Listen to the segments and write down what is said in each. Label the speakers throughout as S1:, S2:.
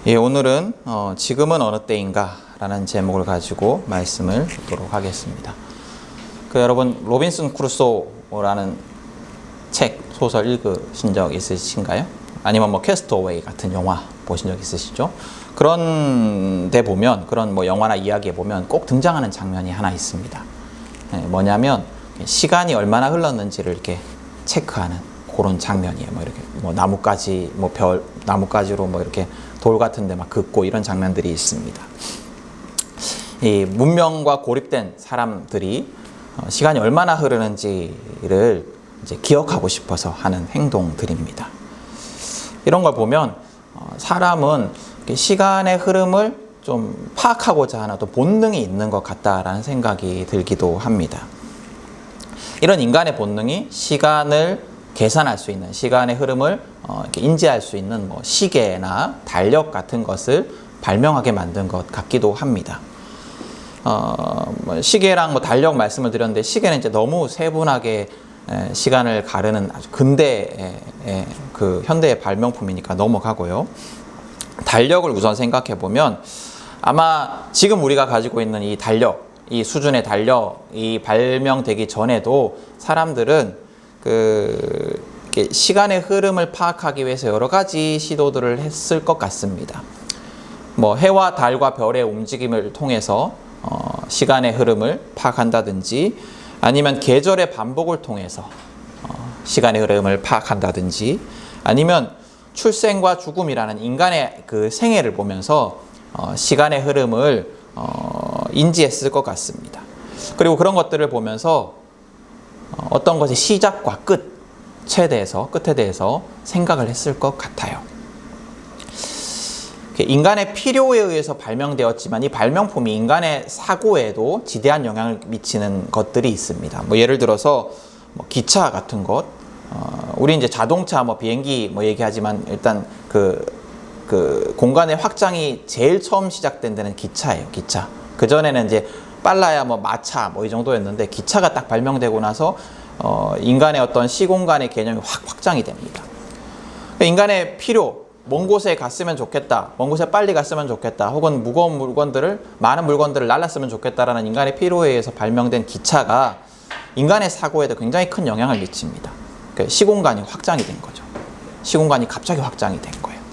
S1: 예, 오늘은 지금은 어느 때인가 라는 제목을 가지고 말씀을 듣도록 하겠습니다. 여러분 로빈슨 크루소라는 책, 소설 읽으신 적 있으신가요? 아니면 캐스터웨이 같은 영화 보신 적 있으시죠? 그런 데 보면, 그런 영화나 이야기에 보면 꼭 등장하는 장면이 하나 있습니다. 예, 뭐냐면 시간이 얼마나 흘렀는지를 이렇게 체크하는 그런 장면이에요. 이렇게 나뭇가지, 나뭇가지로 이렇게 돌 같은데 막 긋고 이런 장면들이 있습니다. 이 문명과 고립된 사람들이 시간이 얼마나 흐르는지를 이제 기억하고 싶어서 하는 행동들입니다. 이런 걸 보면 사람은 시간의 흐름을 좀 파악하고자 하는 또 본능이 있는 것 같다라는 생각이 들기도 합니다. 이런 인간의 본능이 시간을 계산할 수 있는, 시간의 흐름을 이렇게 인지할 수 있는 시계나 달력 같은 것을 발명하게 만든 것 같기도 합니다. 시계랑 달력 말씀을 드렸는데, 시계는 이제 너무 세분하게 시간을 가르는 아주 근대의 그 현대의 발명품이니까 넘어가고요. 달력을 우선 생각해 보면, 아마 지금 우리가 가지고 있는 이 달력, 이 수준의 달력이 발명되기 전에도 사람들은 시간의 흐름을 파악하기 위해서 여러 가지 시도들을 했을 것 같습니다. 해와 달과 별의 움직임을 통해서 시간의 흐름을 파악한다든지, 아니면 계절의 반복을 통해서 시간의 흐름을 파악한다든지, 아니면 출생과 죽음이라는 인간의 그 생애를 보면서 시간의 흐름을 인지했을 것 같습니다. 그리고 그런 것들을 보면서 어떤 것의 시작과 끝에 대해서 생각을 했을 것 같아요. 인간의 필요에 의해서 발명되었지만 이 발명품이 인간의 사고에도 지대한 영향을 미치는 것들이 있습니다. 예를 들어서 기차 같은 것, 우리 이제 자동차, 비행기 얘기하지만 일단 그 공간의 확장이 제일 처음 시작된 데는 기차예요. 기차. 그 전에는 이제 빨라야 마차 이 정도였는데, 기차가 딱 발명되고 나서 인간의 어떤 시공간의 개념이 확 확장이 됩니다. 인간의 필요, 먼 곳에 갔으면 좋겠다, 먼 곳에 빨리 갔으면 좋겠다, 혹은 무거운 물건들을, 많은 물건들을 날랐으면 좋겠다라는 인간의 필요에 의해서 발명된 기차가 인간의 사고에도 굉장히 큰 영향을 미칩니다. 시공간이 확장이 된 거죠. 시공간이 갑자기 확장이 된 거예요.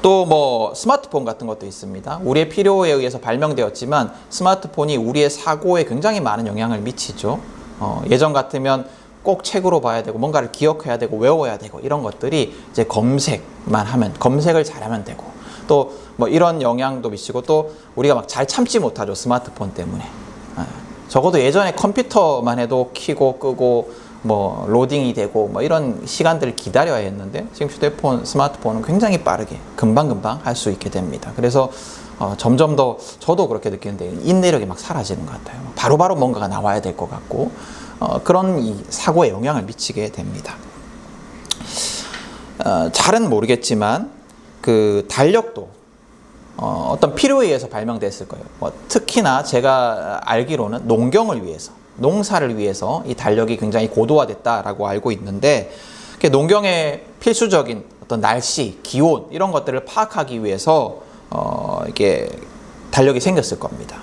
S1: 또 스마트폰 같은 것도 있습니다. 우리의 필요에 의해서 발명되었지만 스마트폰이 우리의 사고에 굉장히 많은 영향을 미치죠. 예전 같으면 꼭 책으로 봐야 되고, 뭔가를 기억해야 되고, 외워야 되고, 이런 것들이 이제 검색을 잘하면 되고, 또 이런 영향도 미치고, 또 우리가 잘 참지 못하죠, 스마트폰 때문에. 적어도 예전에 컴퓨터만 해도 켜고 끄고 로딩이 되고 이런 시간들을 기다려야 했는데, 지금 휴대폰, 스마트폰은 굉장히 빠르게 금방금방 할 수 있게 됩니다. 그래서 점점 더, 저도 그렇게 느끼는데, 인내력이 사라지는 것 같아요. 바로바로 뭔가가 나와야 될 것 같고, 그런 이 사고에 영향을 미치게 됩니다. 잘은 모르겠지만 그 달력도 어떤 필요에 의해서 발명됐을 거예요. 특히나 제가 알기로는 농경을 위해서, 농사를 위해서 이 달력이 굉장히 고도화됐다라고 알고 있는데, 농경의 필수적인 어떤 날씨, 기온 이런 것들을 파악하기 위해서 이게 달력이 생겼을 겁니다.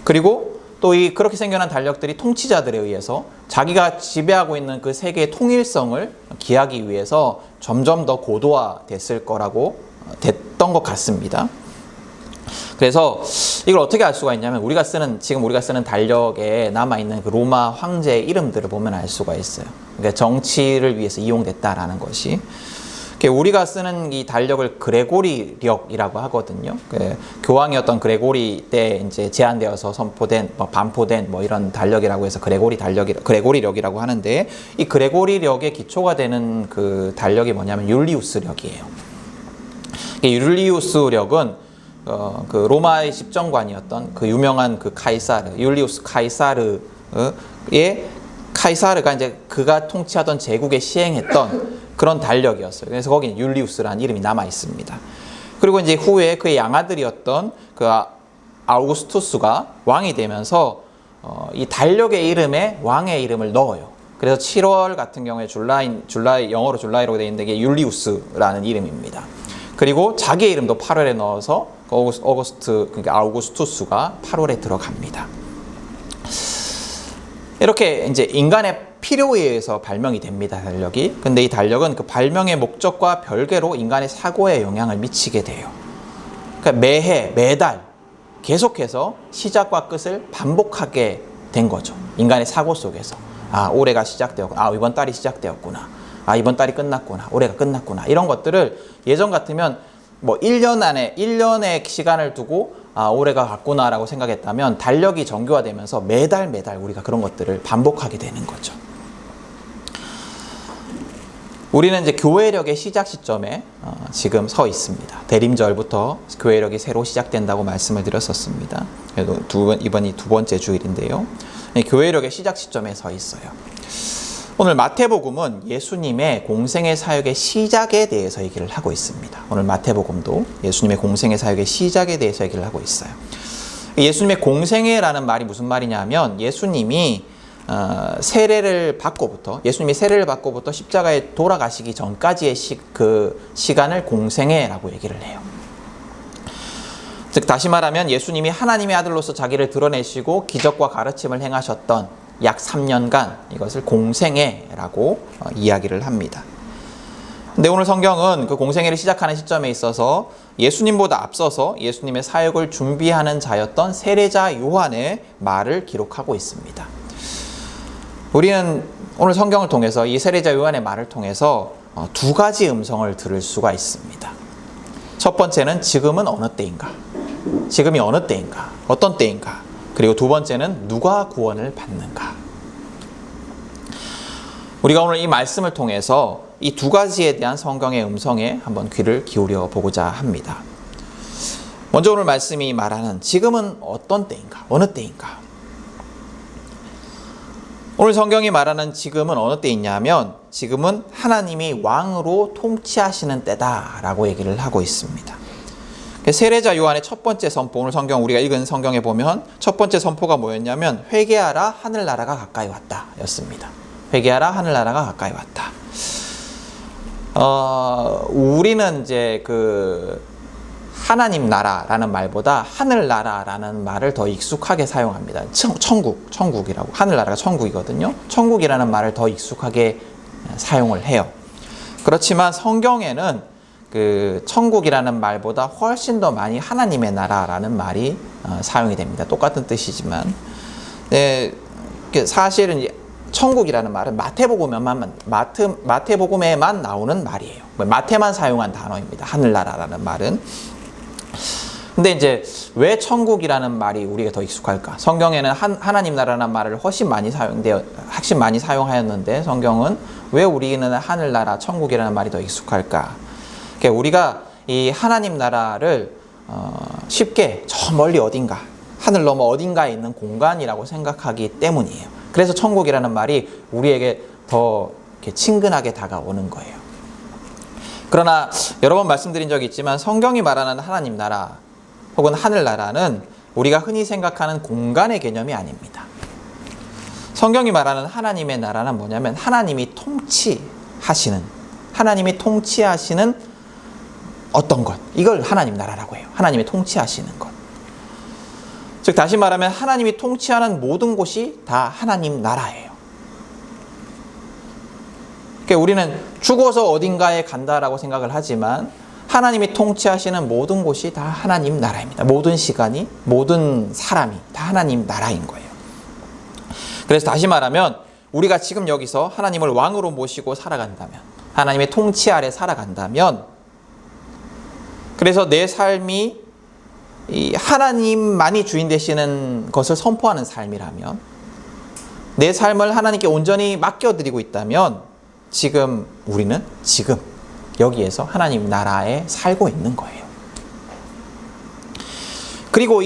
S1: 그리고 또 그렇게 생겨난 달력들이 통치자들에 의해서 자기가 지배하고 있는 그 세계의 통일성을 기하기 위해서 점점 더 고도화됐을 거라고 됐던 것 같습니다. 그래서 이걸 어떻게 알 수가 있냐면, 지금 우리가 쓰는 달력에 남아있는 그 로마 황제의 이름들을 보면 알 수가 있어요. 그러니까 정치를 위해서 이용됐다라는 것이. 우리가 쓰는 이 달력을 그레고리력이라고 하거든요. 교황이었던 그레고리 때 이제 제안되어서 선포된, 반포된 이런 달력이라고 해서 그레고리력이라고 하는데, 이 그레고리력의 기초가 되는 그 달력이 뭐냐면 율리우스력이에요. 율리우스력은 그 로마의 집정관이었던 그 유명한 그 율리우스 카이사르가 이제 그가 통치하던 제국에 시행했던 그런 달력이었어요. 그래서 거기는 율리우스라는 이름이 남아 있습니다. 그리고 이제 후에 그의 양아들이었던 그 아우구스투스가 왕이 되면서 이 달력의 이름에 왕의 이름을 넣어요. 그래서 7월 같은 경우에 영어로 줄라이라고 되어 있는데 이게 율리우스라는 이름입니다. 그리고 자기의 이름도 8월에 넣어서 그러니까 아우구스투스가 8월에 들어갑니다. 이렇게 이제 인간의 필요에 의해서 발명이 됩니다, 달력이. 근데 이 달력은 그 발명의 목적과 별개로 인간의 사고에 영향을 미치게 돼요. 그러니까 매해, 매달 계속해서 시작과 끝을 반복하게 된 거죠. 인간의 사고 속에서. 아, 올해가 시작되었구나. 아, 이번 달이 시작되었구나. 아, 이번 달이 끝났구나. 올해가 끝났구나. 이런 것들을 예전 같으면 뭐 1년의 시간을 두고 아, 올해가 갔구나라고 생각했다면 달력이 정교화되면서 매달 우리가 그런 것들을 반복하게 되는 거죠. 우리는 이제 교회력의 시작 시점에 지금 서 있습니다. 대림절부터 교회력이 새로 시작된다고 말씀을 드렸었습니다. 그래도 이번이 두 번째 주일인데요. 교회력의 시작 시점에 서 있어요. 오늘 마태복음은 예수님의 공생의 사역의 시작에 대해서 얘기를 하고 있습니다. 오늘 마태복음도 예수님의 공생의 사역의 시작에 대해서 얘기를 하고 있어요. 예수님의 공생애라는 말이 무슨 말이냐면 예수님이 세례를 받고부터 십자가에 돌아가시기 전까지의 그 시간을 공생애라고 얘기를 해요. 즉 다시 말하면 예수님이 하나님의 아들로서 자기를 드러내시고 기적과 가르침을 행하셨던 약 3년간 이것을 공생애라고 이야기를 합니다. 근데 오늘 성경은 그 공생애를 시작하는 시점에 있어서 예수님보다 앞서서 예수님의 사역을 준비하는 자였던 세례자 요한의 말을 기록하고 있습니다. 우리는 오늘 성경을 통해서 이 세례자 요한의 말을 통해서 두 가지 음성을 들을 수가 있습니다. 첫 번째는 지금은 어느 때인가? 지금이 어느 때인가? 어떤 때인가? 그리고 두 번째는 누가 구원을 받는가? 우리가 오늘 이 말씀을 통해서 이 두 가지에 대한 성경의 음성에 한번 귀를 기울여 보고자 합니다. 먼저 오늘 말씀이 말하는 지금은 어떤 때인가? 어느 때인가? 오늘 성경이 말하는 지금은 어느 때이냐면 지금은 하나님이 왕으로 통치하시는 때다라고 얘기를 하고 있습니다. 세례자 요한의 첫 번째 선포, 오늘 성경 우리가 읽은 성경에 보면 첫 번째 선포가 뭐였냐면 회개하라 하늘나라가 가까이 왔다 였습니다. 회개하라 하늘나라가 가까이 왔다. 우리는 이제 그 하나님 나라라는 말보다 하늘나라라는 말을 더 익숙하게 사용합니다. 천국이라고. 하늘나라가 천국이거든요. 천국이라는 말을 더 익숙하게 사용을 해요. 그렇지만 성경에는 그 천국이라는 말보다 훨씬 더 많이 하나님의 나라라는 말이 사용이 됩니다. 똑같은 뜻이지만 사실은 천국이라는 말은 마태복음에만 나오는 말이에요. 마태만 사용한 단어입니다. 하늘나라라는 말은. 근데 이제 왜 천국이라는 말이 우리가 더 익숙할까? 성경에는 하나님 나라라는 말을 훨씬 많이 사용하였는데 성경은 왜 우리는 하늘나라, 천국이라는 말이 더 익숙할까? 우리가 이 하나님 나라를 쉽게 저 멀리 어딘가, 하늘 넘어 어딘가에 있는 공간이라고 생각하기 때문이에요. 그래서 천국이라는 말이 우리에게 더 이렇게 친근하게 다가오는 거예요. 그러나 여러 번 말씀드린 적이 있지만 성경이 말하는 하나님 나라 혹은 하늘나라는 우리가 흔히 생각하는 공간의 개념이 아닙니다. 성경이 말하는 하나님의 나라는 뭐냐면 하나님이 통치하시는 어떤 것, 이걸 하나님 나라라고 해요. 하나님이 통치하시는 것. 즉 다시 말하면 하나님이 통치하는 모든 곳이 다 하나님 나라예요. 그러니까 우리는 죽어서 어딘가에 간다라고 생각을 하지만 하나님이 통치하시는 모든 곳이 다 하나님 나라입니다. 모든 시간이, 모든 사람이 다 하나님 나라인 거예요. 그래서 다시 말하면 우리가 지금 여기서 하나님을 왕으로 모시고 살아간다면, 하나님의 통치 아래 살아간다면, 그래서 내 삶이 이 하나님만이 주인 되시는 것을 선포하는 삶이라면, 내 삶을 하나님께 온전히 맡겨드리고 있다면 우리는 지금 여기에서 하나님 나라에 살고 있는 거예요. 그리고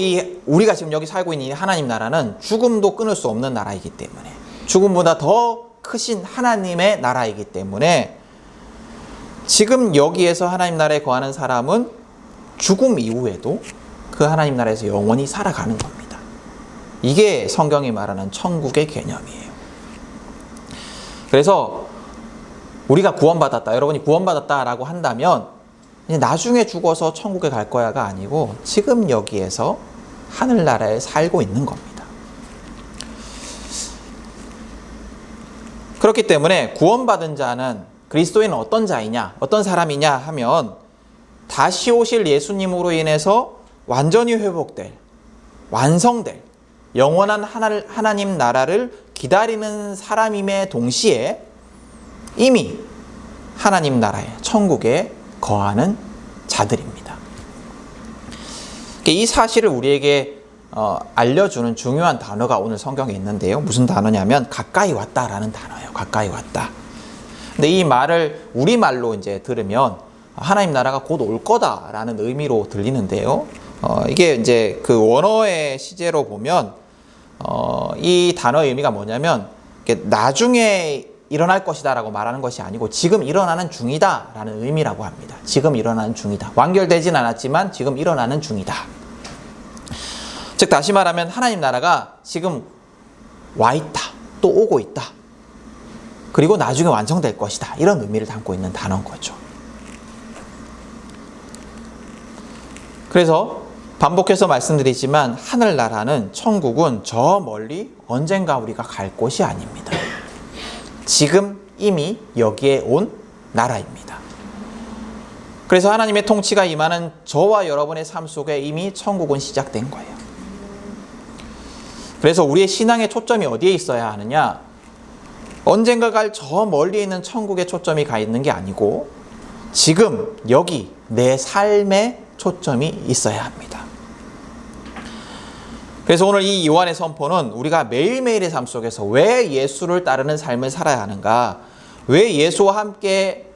S1: 우리가 지금 여기 살고 있는 이 하나님 나라는 죽음도 끊을 수 없는 나라이기 때문에, 죽음보다 더 크신 하나님의 나라이기 때문에 지금 여기에서 하나님 나라에 거하는 사람은 죽음 이후에도 그 하나님 나라에서 영원히 살아가는 겁니다. 이게 성경이 말하는 천국의 개념이에요. 그래서 우리가 구원받았다, 여러분이 구원받았다라고 한다면 이제 나중에 죽어서 천국에 갈 거야가 아니고 지금 여기에서 하늘나라에 살고 있는 겁니다. 그렇기 때문에 구원받은 자는 그리스도인은 어떤 자이냐, 어떤 사람이냐 하면 다시 오실 예수님으로 인해서 완전히 회복될, 완성될 영원한 하나님 나라를 기다리는 사람임에 동시에 이미 하나님 나라에, 천국에 거하는 자들입니다. 이 사실을 우리에게 알려주는 중요한 단어가 오늘 성경에 있는데요. 무슨 단어냐면 가까이 왔다라는 단어예요. 가까이 왔다. 근데 이 말을 우리말로 이제 들으면 하나님 나라가 곧 올 거다라는 의미로 들리는데요. 이게 이제 그 원어의 시제로 보면 이 단어의 의미가 뭐냐면 나중에 일어날 것이다 라고 말하는 것이 아니고 지금 일어나는 중이다 라는 의미라고 합니다. 지금 일어나는 중이다. 완결되진 않았지만 지금 일어나는 중이다. 즉 다시 말하면 하나님 나라가 지금 와 있다. 또 오고 있다. 그리고 나중에 완성될 것이다. 이런 의미를 담고 있는 단어인 거죠. 그래서 반복해서 말씀드리지만 하늘나라는, 천국은 저 멀리 언젠가 우리가 갈 곳이 아닙니다. 지금 이미 여기에 온 나라입니다. 그래서 하나님의 통치가 임하는 저와 여러분의 삶 속에 이미 천국은 시작된 거예요. 그래서 우리의 신앙의 초점이 어디에 있어야 하느냐? 언젠가 갈 저 멀리 있는 천국에 초점이 가 있는 게 아니고 지금 여기 내 삶에 초점이 있어야 합니다. 그래서 오늘 이 요한의 선포는 우리가 매일매일의 삶 속에서 왜 예수를 따르는 삶을 살아야 하는가, 왜 예수와 함께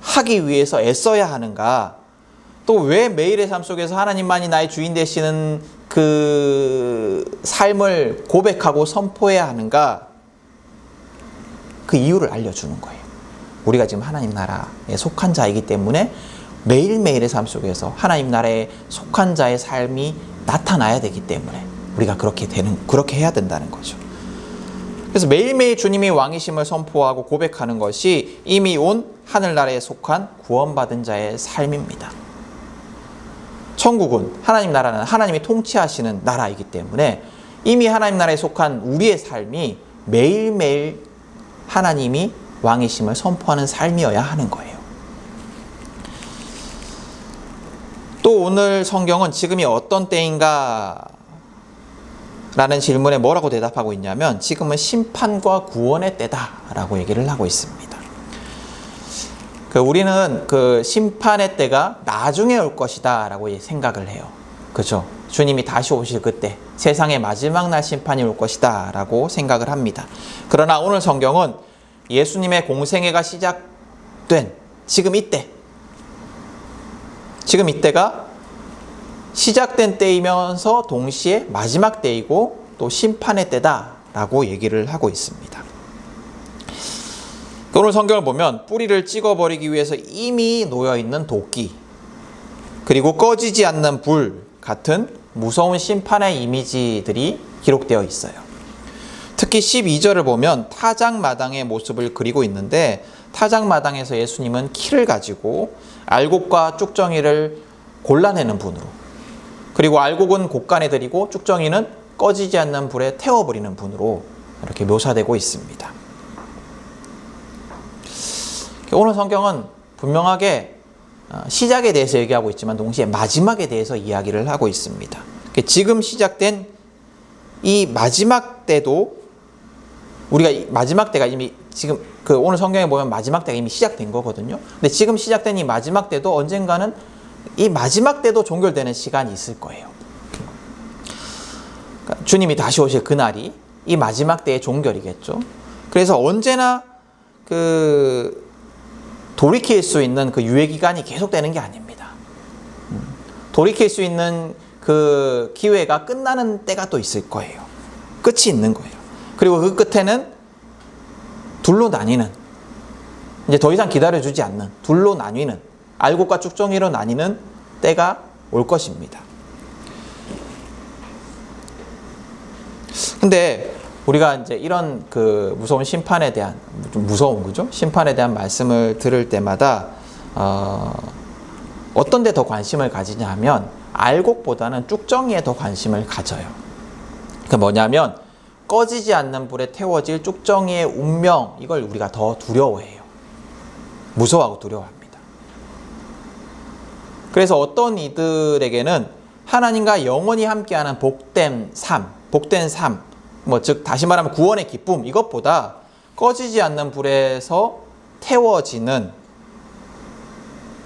S1: 하기 위해서 애써야 하는가, 또 왜 매일의 삶 속에서 하나님만이 나의 주인 되시는 그 삶을 고백하고 선포해야 하는가, 그 이유를 알려주는 거예요. 우리가 지금 하나님 나라에 속한 자이기 때문에 매일매일의 삶 속에서 하나님 나라에 속한 자의 삶이 나타나야 되기 때문에 우리가 그렇게 해야 된다는 거죠. 그래서 매일매일 주님이 왕이심을 선포하고 고백하는 것이 이미 온 하늘나라에 속한 구원받은 자의 삶입니다. 천국은, 하나님 나라는 하나님이 통치하시는 나라이기 때문에 이미 하나님 나라에 속한 우리의 삶이 매일매일 하나님이 왕이심을 선포하는 삶이어야 하는 거예요. 또 오늘 성경은 지금이 어떤 때인가 라는 질문에 뭐라고 대답하고 있냐면 지금은 심판과 구원의 때다라고 얘기를 하고 있습니다. 우리는 그 심판의 때가 나중에 올 것이다 라고 생각을 해요. 그죠? 주님이 다시 오실 그때, 세상의 마지막 날 심판이 올 것이다 라고 생각을 합니다. 그러나 오늘 성경은 예수님의 공생애가 시작된 지금 이때, 지금 이때가 시작된 때이면서 동시에 마지막 때이고 또 심판의 때다라고 얘기를 하고 있습니다. 오늘 성경을 보면 뿌리를 찍어버리기 위해서 이미 놓여있는 도끼, 그리고 꺼지지 않는 불 같은 무서운 심판의 이미지들이 기록되어 있어요. 특히 12절을 보면 타작마당의 모습을 그리고 있는데, 타작마당에서 예수님은 키를 가지고 알곡과 쭉정이를 골라내는 분으로, 그리고 알곡은 곡간에 들이고 쭉정이는 꺼지지 않는 불에 태워버리는 분으로 이렇게 묘사되고 있습니다. 오늘 성경은 분명하게 시작에 대해서 얘기하고 있지만 동시에 마지막에 대해서 이야기를 하고 있습니다. 지금 시작된 이 마지막 때도 우리가 마지막 때가 이미 지금 오늘 성경에 보면 마지막 때가 이미 시작된 거거든요. 근데 지금 시작된 이 마지막 때도 언젠가는 이 마지막 때도 종결되는 시간이 있을 거예요. 그러니까 주님이 다시 오실 그날이 이 마지막 때의 종결이겠죠. 그래서 언제나 돌이킬 수 있는 그 유예 기간이 계속되는 게 아닙니다. 돌이킬 수 있는 그 기회가 끝나는 때가 또 있을 거예요. 끝이 있는 거예요. 그리고 그 끝에는 둘로 나뉘는, 이제 더 이상 기다려주지 않는, 둘로 나뉘는, 알곡과 쭉정이로 나뉘는 때가 올 것입니다. 근데 우리가 이제 이런 그 무서운 심판에 대한, 좀 무서운 거죠? 심판에 대한 말씀을 들을 때마다 어떤 데 더 관심을 가지냐 하면 알곡보다는 쭉정이에 더 관심을 가져요. 그 뭐냐면 꺼지지 않는 불에 태워질 쭉정이의 운명, 이걸 우리가 더 두려워해요. 무서워하고 두려워합니다. 그래서 어떤 이들에게는 하나님과 영원히 함께하는 복된 삶, 즉 다시 말하면 구원의 기쁨, 이것보다 꺼지지 않는 불에서 태워지는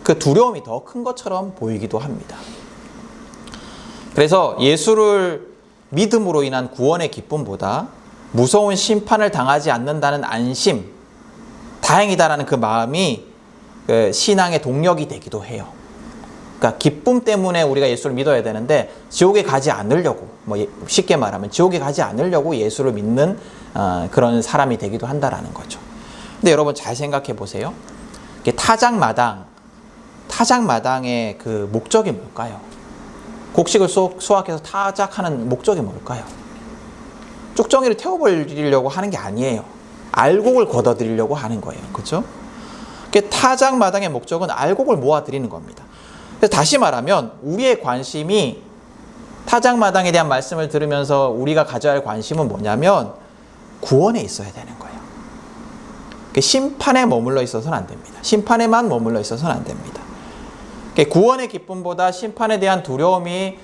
S1: 그 두려움이 더 큰 것처럼 보이기도 합니다. 그래서 예수를 믿음으로 인한 구원의 기쁨보다 무서운 심판을 당하지 않는다는 안심, 다행이다라는 그 마음이 신앙의 동력이 되기도 해요. 그러니까 기쁨 때문에 우리가 예수를 믿어야 되는데 지옥에 가지 않으려고, 쉽게 말하면 지옥에 가지 않으려고 예수를 믿는 그런 사람이 되기도 한다라는 거죠. 근데 여러분 잘 생각해 보세요. 타작마당의 그 목적이 뭘까요? 곡식을 수확해서 타작하는 목적이 뭘까요? 쭉정이를 태워버리려고 하는 게 아니에요. 알곡을 걷어들이려고 하는 거예요. 그렇죠? 타작마당의 목적은 알곡을 모아들이는 겁니다. 그래서 다시 말하면 우리의 관심이 타작마당에 대한 말씀을 들으면서 우리가 가져야 할 관심은 뭐냐면 구원에 있어야 되는 거예요. 심판에 머물러 있어서는 안 됩니다. 심판에만 머물러 있어서는 안 됩니다. 구원의 기쁨보다 심판에 대한 두려움이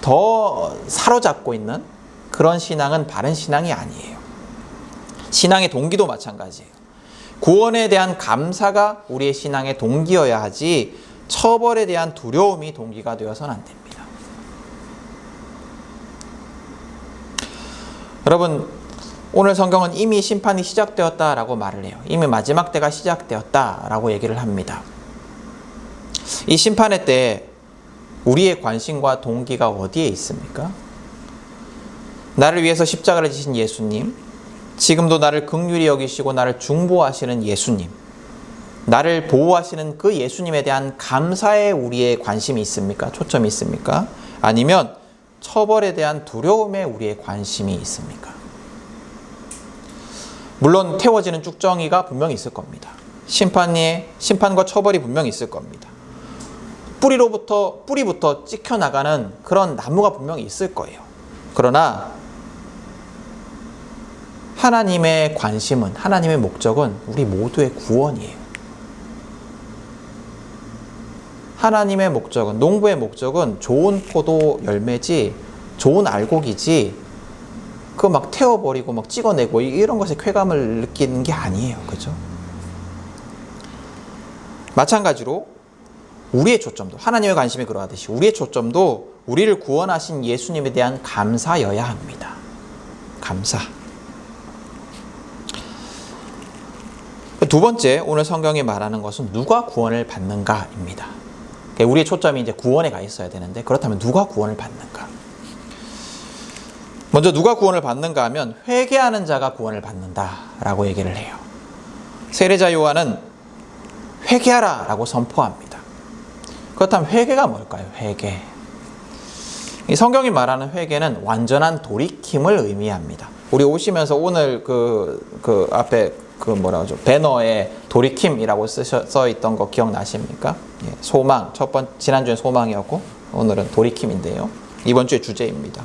S1: 더 사로잡고 있는 그런 신앙은 바른 신앙이 아니에요. 신앙의 동기도 마찬가지예요. 구원에 대한 감사가 우리의 신앙의 동기여야 하지 처벌에 대한 두려움이 동기가 되어서는 안 됩니다. 여러분, 오늘 성경은 이미 심판이 시작되었다라고 말을 해요. 이미 마지막 때가 시작되었다라고 얘기를 합니다. 이 심판의 때 우리의 관심과 동기가 어디에 있습니까? 나를 위해서 십자가를 지신 예수님, 지금도 나를 긍휼히 여기시고 나를 중보하시는 예수님, 나를 보호하시는 그 예수님에 대한 감사에 우리의 관심이 있습니까? 초점이 있습니까? 아니면 처벌에 대한 두려움에 우리의 관심이 있습니까? 물론 태워지는 쭉정이가 분명히 있을 겁니다. 심판과 처벌이 분명히 있을 겁니다. 뿌리부터 찍혀나가는 그런 나무가 분명히 있을 거예요. 그러나 하나님의 관심은, 하나님의 목적은 우리 모두의 구원이에요. 하나님의 목적은, 농부의 목적은 좋은 포도 열매지, 좋은 알곡이지, 그거 막 태워버리고 막 찍어내고 이런 것에 쾌감을 느끼는 게 아니에요. 그죠? 마찬가지로 우리의 초점도, 하나님의 관심이 그러하듯이 우리의 초점도 우리를 구원하신 예수님에 대한 감사여야 합니다. 감사. 두 번째, 오늘 성경이 말하는 것은 누가 구원을 받는가입니다. 우리의 초점이 이제 구원에 가 있어야 되는데, 그렇다면 누가 구원을 받는가? 먼저 누가 구원을 받는가 하면 회개하는 자가 구원을 받는다라고 얘기를 해요. 세례자 요한은 회개하라 라고 선포합니다. 그렇다면 회개가 뭘까요? 회개. 이 성경이 말하는 회개는 완전한 돌이킴을 의미합니다. 우리 오시면서 오늘 그 앞에 배너에 돌이킴이라고 써 있던 거 기억나십니까? 예, 소망. 지난주엔 소망이었고 오늘은 돌이킴인데요. 이번 주의 주제입니다.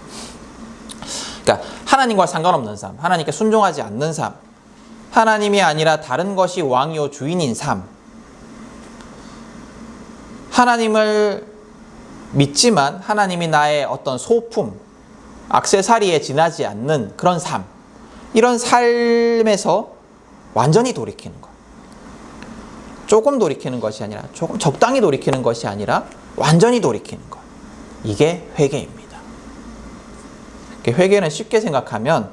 S1: 그러니까 하나님과 상관없는 삶, 하나님께 순종하지 않는 삶, 하나님이 아니라 다른 것이 왕이요 주인인 삶, 하나님을 믿지만 하나님이 나의 어떤 소품, 액세서리에 지나지 않는 그런 삶, 이런 삶에서 완전히 돌이키는 것. 조금 돌이키는 것이 아니라, 조금 적당히 돌이키는 것이 아니라 완전히 돌이키는 것. 이게 회개입니다. 회개는 쉽게 생각하면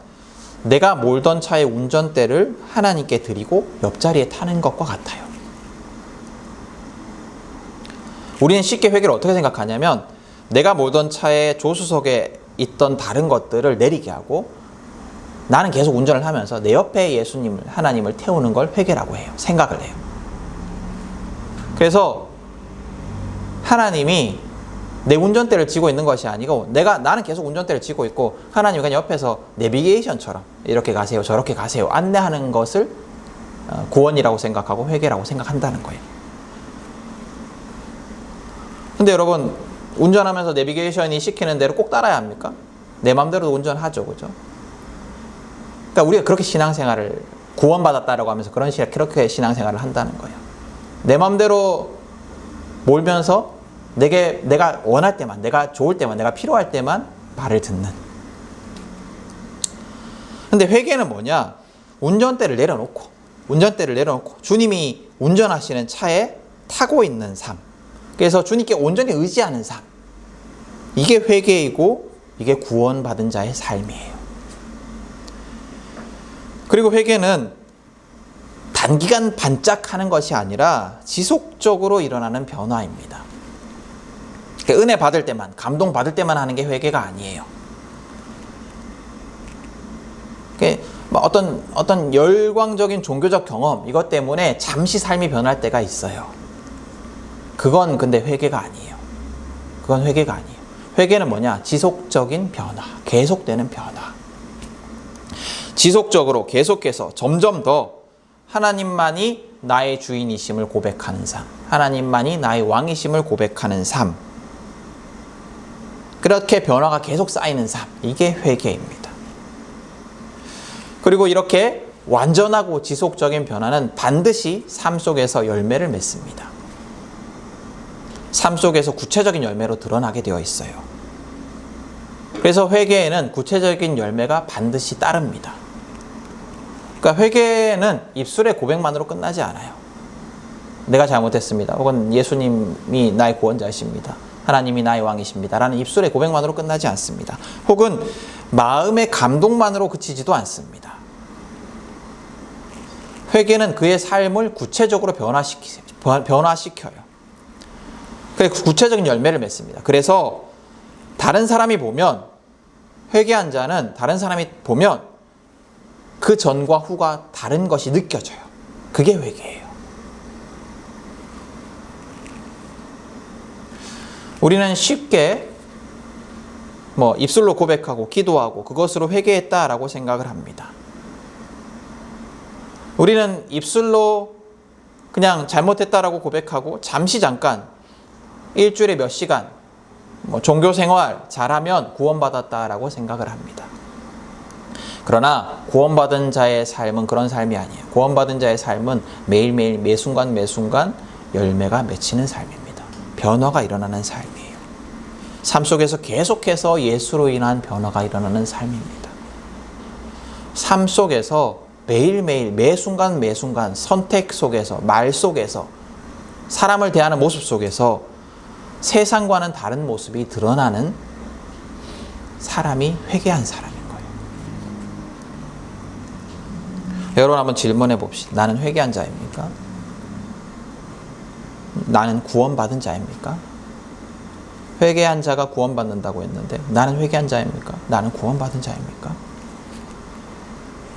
S1: 내가 몰던 차의 운전대를 하나님께 드리고 옆자리에 타는 것과 같아요. 우리는 쉽게 회개를 어떻게 생각하냐면 내가 몰던 차의 조수석에 있던 다른 것들을 내리게 하고 나는 계속 운전을 하면서 내 옆에 예수님을, 하나님을 태우는 걸 회개라고 해요. 생각을 해요. 그래서 하나님이 내 운전대를 쥐고 있는 것이 아니고 나는 계속 운전대를 쥐고 있고 하나님이 그냥 옆에서 내비게이션처럼 이렇게 가세요, 저렇게 가세요 안내하는 것을 구원이라고 생각하고 회개라고 생각한다는 거예요. 근데 여러분, 운전하면서 내비게이션이 시키는 대로 꼭 따라야 합니까? 내 마음대로 운전하죠, 그죠? 그러니까 우리가 그렇게 신앙생활을 구원받았다라고 하면서 그렇게 신앙생활을 한다는 거예요. 내 마음대로 몰면서 내가 원할 때만, 내가 좋을 때만, 내가 필요할 때만 말을 듣는. 근데 회개는 뭐냐? 운전대를 내려놓고 주님이 운전하시는 차에 타고 있는 삶. 그래서 주님께 온전히 의지하는 삶. 이게 회개이고 이게 구원받은 자의 삶이에요. 그리고 회개는 단기간 반짝하는 것이 아니라 지속적으로 일어나는 변화입니다. 은혜 받을 때만, 감동 받을 때만 하는 게 회개가 아니에요. 어떤 열광적인 종교적 경험, 이것 때문에 잠시 삶이 변할 때가 있어요. 그건 근데 회개가 아니에요. 그건 회개가 아니에요. 회개는 뭐냐? 지속적인 변화, 계속되는 변화. 지속적으로 계속해서 점점 더 하나님만이 나의 주인이심을 고백하는 삶, 하나님만이 나의 왕이심을 고백하는 삶, 그렇게 변화가 계속 쌓이는 삶, 이게 회개입니다. 그리고 이렇게 완전하고 지속적인 변화는 반드시 삶 속에서 열매를 맺습니다. 삶 속에서 구체적인 열매로 드러나게 되어 있어요. 그래서 회개에는 구체적인 열매가 반드시 따릅니다. 그러니까 회개는 입술의 고백만으로 끝나지 않아요. 내가 잘못했습니다. 혹은 예수님이 나의 구원자이십니다. 하나님이 나의 왕이십니다. 라는 입술의 고백만으로 끝나지 않습니다. 혹은 마음의 감동만으로 그치지도 않습니다. 회개는 그의 삶을 구체적으로 변화시켜요. 그래서 구체적인 열매를 맺습니다. 그래서 다른 사람이 보면, 회개한 자는 다른 사람이 보면 그 전과 후가 다른 것이 느껴져요. 그게 회개예요. 우리는 쉽게 입술로 고백하고 기도하고 그것으로 회개했다라고 생각을 합니다. 우리는 입술로 그냥 잘못했다라고 고백하고 잠깐 일주일에 몇 시간 종교생활 잘하면 구원받았다라고 생각을 합니다. 그러나 구원받은 자의 삶은 그런 삶이 아니에요. 구원받은 자의 삶은 매일매일 매순간 열매가 맺히는 삶입니다. 변화가 일어나는 삶이에요. 삶 속에서 계속해서 예수로 인한 변화가 일어나는 삶입니다. 삶 속에서 매일매일 매순간 선택 속에서, 말 속에서, 사람을 대하는 모습 속에서 세상과는 다른 모습이 드러나는 사람이 회개한 사람인 거예요. 여러분 한번 질문해 봅시다. 나는 회개한 자입니까? 나는 구원받은 자입니까? 회개한 자가 구원받는다고 했는데 나는 회개한 자입니까? 나는 구원받은 자입니까?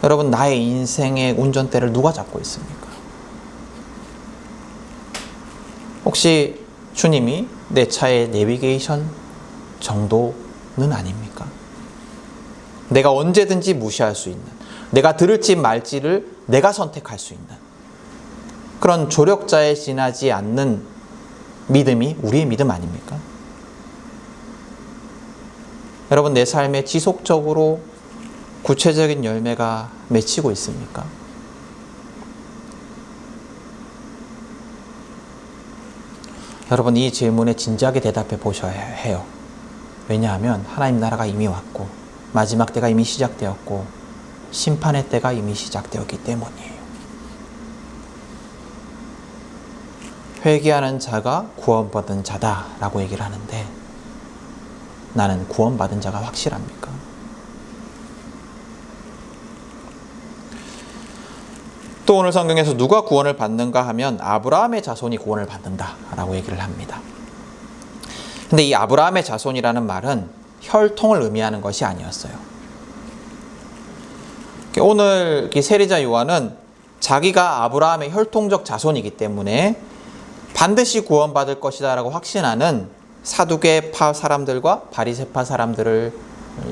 S1: 여러분, 나의 인생의 운전대를 누가 잡고 있습니까? 혹시 주님이 내 차의 내비게이션 정도는 아닙니까? 내가 언제든지 무시할 수 있는, 내가 들을지 말지를 내가 선택할 수 있는 그런 조력자에 지나지 않는 믿음이 우리의 믿음 아닙니까? 여러분, 내 삶에 지속적으로 구체적인 열매가 맺히고 있습니까? 여러분, 이 질문에 진지하게 대답해 보셔야 해요. 왜냐하면 하나님 나라가 이미 왔고 마지막 때가 이미 시작되었고 심판의 때가 이미 시작되었기 때문이에요. 회개하는 자가 구원받은 자다라고 얘기를 하는데 나는 구원받은 자가 확실합니까? 또 오늘 성경에서 누가 구원을 받는가 하면 아브라함의 자손이 구원을 받는다라고 얘기를 합니다. 근데 이 아브라함의 자손이라는 말은 혈통을 의미하는 것이 아니었어요. 오늘 세리자 요한은 자기가 아브라함의 혈통적 자손이기 때문에 반드시 구원받을 것이다 라고 확신하는 사두개파 사람들과 바리새파 사람들을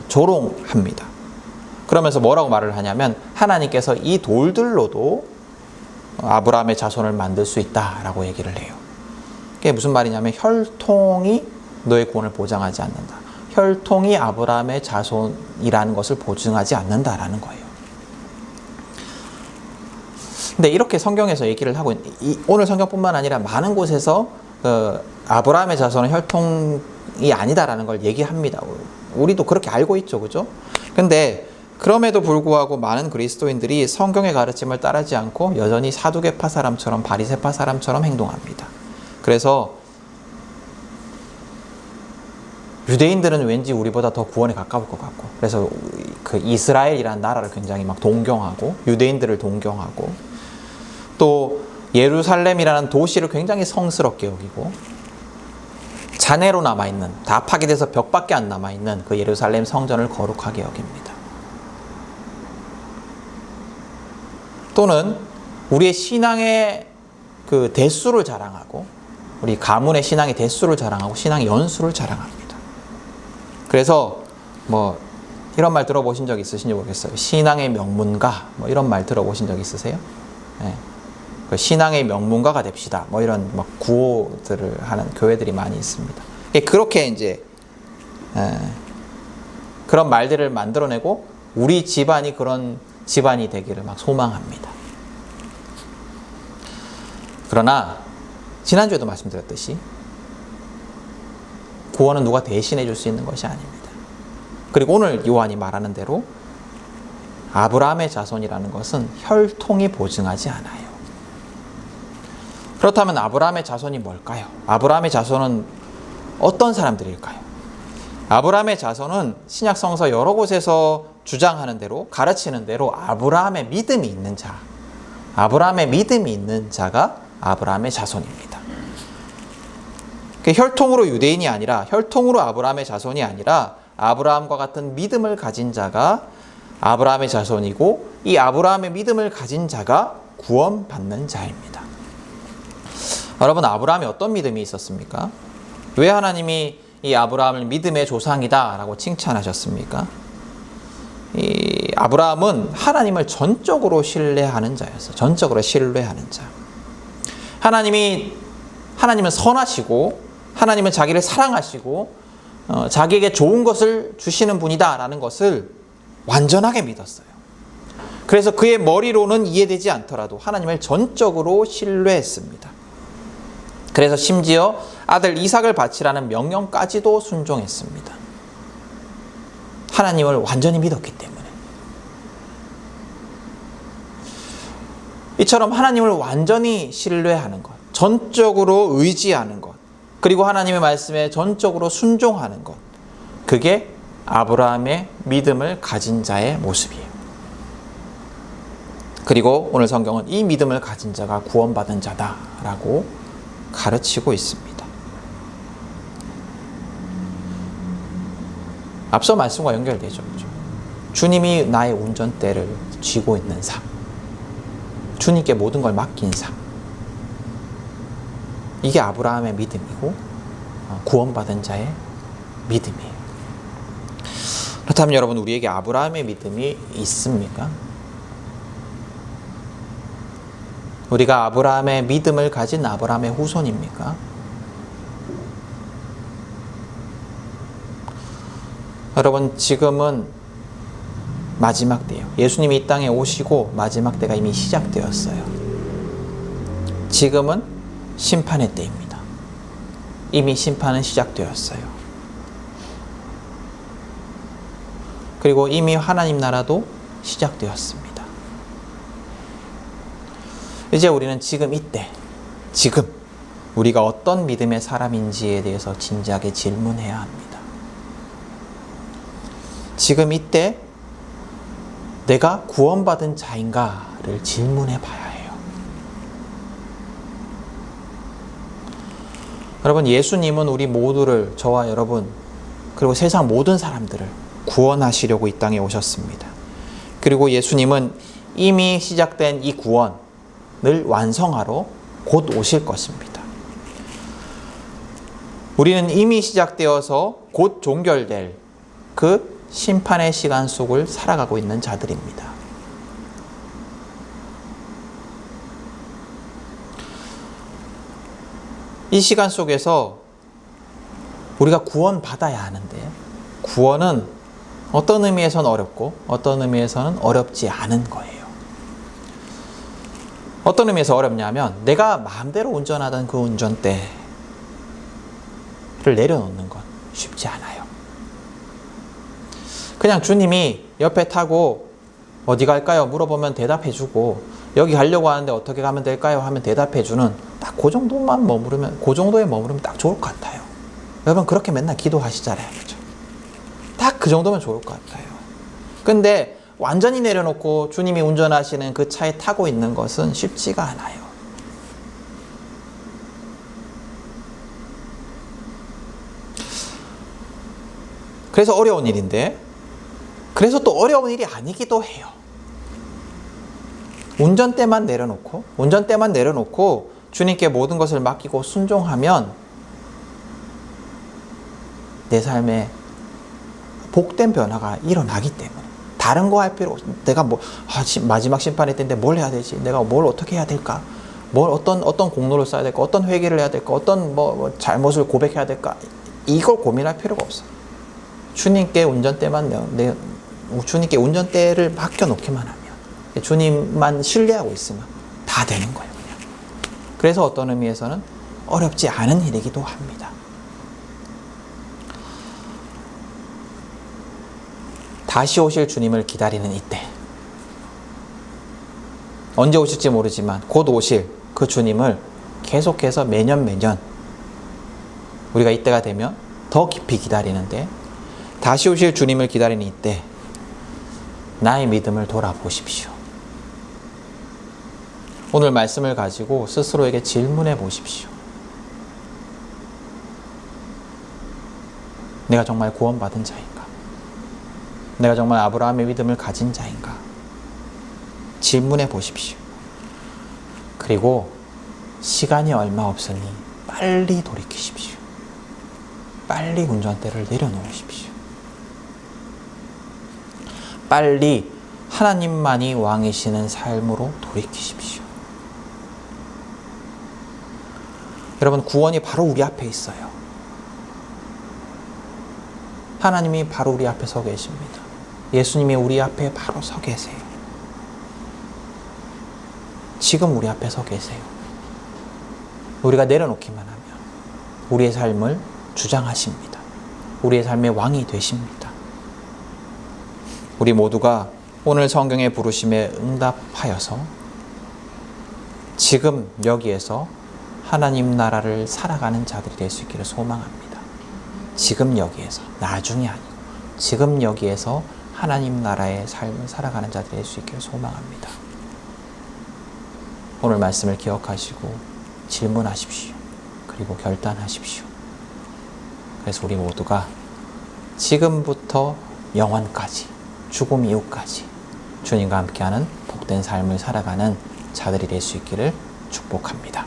S1: 조롱합니다. 그러면서 뭐라고 말을 하냐면 하나님께서 이 돌들로도 아브라함의 자손을 만들 수 있다라고 얘기를 해요. 그게 무슨 말이냐면 혈통이 너의 구원을 보장하지 않는다. 혈통이 아브라함의 자손이라는 것을 보증하지 않는다라는 거예요. 근데 이렇게 성경에서 얘기를 하고 오늘 성경뿐만 아니라 많은 곳에서 아브라함의 자손은 혈통이 아니다라는 걸 얘기합니다. 우리도 그렇게 알고 있죠, 그죠? 근데 그럼에도 불구하고 많은 그리스도인들이 성경의 가르침을 따르지 않고 여전히 사두개파 사람처럼 바리새파 사람처럼 행동합니다. 그래서 유대인들은 왠지 우리보다 더 구원에 가까울 것 같고, 그래서 그 이스라엘이라는 나라를 굉장히 막 동경하고, 유대인들을 동경하고, 또 예루살렘이라는 도시를 굉장히 성스럽게 여기고, 잔해로 남아있는, 다 파괴돼서 벽밖에 안 남아있는 그 예루살렘 성전을 거룩하게 여깁니다. 또는 우리의 신앙의 그 대수를 자랑하고, 우리 가문의 신앙의 대수를 자랑하고, 신앙의 연수를 자랑합니다. 그래서 뭐 이런 말 들어보신 적 있으신지 모르겠어요. 신앙의 명문가, 뭐 이런 말 들어보신 적 있으세요? 네. 그 신앙의 명문가가 됩시다. 뭐 이런 막 구호들을 하는 교회들이 많이 있습니다. 그렇게 이제 그런 말들을 만들어내고 우리 집안이 그런 집안이 되기를 막 소망합니다. 그러나 지난주에도 말씀드렸듯이 구원은 누가 대신해 줄 수 있는 것이 아닙니다. 그리고 오늘 요한이 말하는 대로 아브라함의 자손이라는 것은 혈통이 보증하지 않아요. 그렇다면 아브라함의 자손이 뭘까요? 아브라함의 자손은 어떤 사람들일까요? 아브라함의 자손은 신약성서 여러 곳에서 주장하는 대로, 가르치는 대로 아브라함의 믿음이 있는 자, 아브라함의 믿음이 있는 자가 아브라함의 자손입니다. 혈통으로 유대인이 아니라, 혈통으로 아브라함의 자손이 아니라 아브라함과 같은 믿음을 가진 자가 아브라함의 자손이고, 이 아브라함의 믿음을 가진 자가 구원받는 자입니다. 여러분, 아브라함이 어떤 믿음이 있었습니까? 왜 하나님이 이 아브라함을 믿음의 조상이다 라고 칭찬하셨습니까? 이 아브라함은 하나님을 전적으로 신뢰하는 자였어요. 전적으로 신뢰하는 자. 하나님은 선하시고, 하나님은 자기를 사랑하시고, 자기에게 좋은 것을 주시는 분이다 라는 것을 완전하게 믿었어요. 그래서 그의 머리로는 이해되지 않더라도 하나님을 전적으로 신뢰했습니다. 그래서 심지어 아들 이삭을 바치라는 명령까지도 순종했습니다. 하나님을 완전히 믿었기 때문에. 이처럼 하나님을 완전히 신뢰하는 것, 전적으로 의지하는 것, 그리고 하나님의 말씀에 전적으로 순종하는 것, 그게 아브라함의 믿음을 가진 자의 모습이에요. 그리고 오늘 성경은 이 믿음을 가진 자가 구원받은 자다라고 가르치고 있습니다. 앞서 말씀과 연결되죠. 주님이 나의 운전대를 쥐고 있는 삶, 주님께 모든 걸 맡긴 삶, 이게 아브라함의 믿음이고 구원받은 자의 믿음이에요. 그렇다면 여러분, 우리에게 아브라함의 믿음이 있습니까? 우리가 아브라함의 믿음을 가진 아브라함의 후손입니까? 여러분, 지금은 마지막 때예요. 예수님이 이 땅에 오시고 마지막 때가 이미 시작되었어요. 지금은 심판의 때입니다. 이미 심판은 시작되었어요. 그리고 이미 하나님 나라도 시작되었습니다. 이제 우리는 지금 이때, 지금 우리가 어떤 믿음의 사람인지에 대해서 진지하게 질문해야 합니다. 지금 이때 내가 구원받은 자인가를 질문해 봐야 해요. 여러분, 예수님은 우리 모두를, 저와 여러분, 그리고 세상 모든 사람들을 구원하시려고 이 땅에 오셨습니다. 그리고 예수님은 이미 시작된 이 구원을 완성하러 곧 오실 것입니다. 우리는 이미 시작되어서 곧 종결될 그 심판의 시간 속을 살아가고 있는 자들입니다. 이 시간 속에서 우리가 구원받아야 하는데, 구원은 어떤 의미에서는 어렵고 어떤 의미에서는 어렵지 않은 거예요. 어떤 의미에서 어렵냐면, 내가 마음대로 운전하던 그 운전대를 내려놓는 건 쉽지 않아요. 그냥 주님이 옆에 타고 어디 갈까요? 물어보면 대답해주고, 여기 가려고 하는데 어떻게 가면 될까요? 하면 대답해주는, 딱 그 정도만 머무르면, 그 정도에 머무르면 딱 좋을 것 같아요. 여러분 그렇게 맨날 기도하시잖아요. 그렇죠? 딱 그 정도면 좋을 것 같아요. 근데 완전히 내려놓고 주님이 운전하시는 그 차에 타고 있는 것은 쉽지가 않아요. 그래서 어려운 일인데, 그래서 또 어려운 일이 아니기도 해요. 운전대만 내려놓고 주님께 모든 것을 맡기고 순종하면 내 삶에 복된 변화가 일어나기 때문에, 다른 거 할 필요 없어. 내가 마지막 심판의 때인데 뭘 해야 되지? 내가 뭘 어떻게 해야 될까? 어떤 공로를 써야 될까? 어떤 회개를 해야 될까? 어떤 잘못을 고백해야 될까? 이걸 고민할 필요가 없어. 주님께 주님께 운전대를 맡겨놓기만 하면, 주님만 신뢰하고 있으면 다 되는 거예요. 그냥. 그래서 어떤 의미에서는 어렵지 않은 일이기도 합니다. 다시 오실 주님을 기다리는 이때, 언제 오실지 모르지만 곧 오실 그 주님을 계속해서 매년 우리가 이때가 되면 더 깊이 기다리는데, 다시 오실 주님을 기다리는 이때 나의 믿음을 돌아보십시오. 오늘 말씀을 가지고 스스로에게 질문해 보십시오. 내가 정말 구원받은 자인가? 내가 정말 아브라함의 믿음을 가진 자인가? 질문해 보십시오. 그리고 시간이 얼마 없으니 빨리 돌이키십시오. 빨리 운전대를 내려놓으십시오. 빨리 하나님만이 왕이시는 삶으로 돌이키십시오. 여러분, 구원이 바로 우리 앞에 있어요. 하나님이 바로 우리 앞에 서 계십니다. 예수님이 우리 앞에 바로 서 계세요. 지금 우리 앞에 서 계세요. 우리가 내려놓기만 하면 우리의 삶을 주장하십니다. 우리의 삶의 왕이 되십니다. 우리 모두가 오늘 성경의 부르심에 응답하여서 지금 여기에서 하나님 나라를 살아가는 자들이 될 수 있기를 소망합니다. 지금 여기에서, 나중이 아니고 지금 여기에서 하나님 나라의 삶을 살아가는 자들이 될 수 있기를 소망합니다. 오늘 말씀을 기억하시고 질문하십시오. 그리고 결단하십시오. 그래서 우리 모두가 지금부터 영원까지, 죽음 이후까지 주님과 함께하는 복된 삶을 살아가는 자들이 될 수 있기를 축복합니다.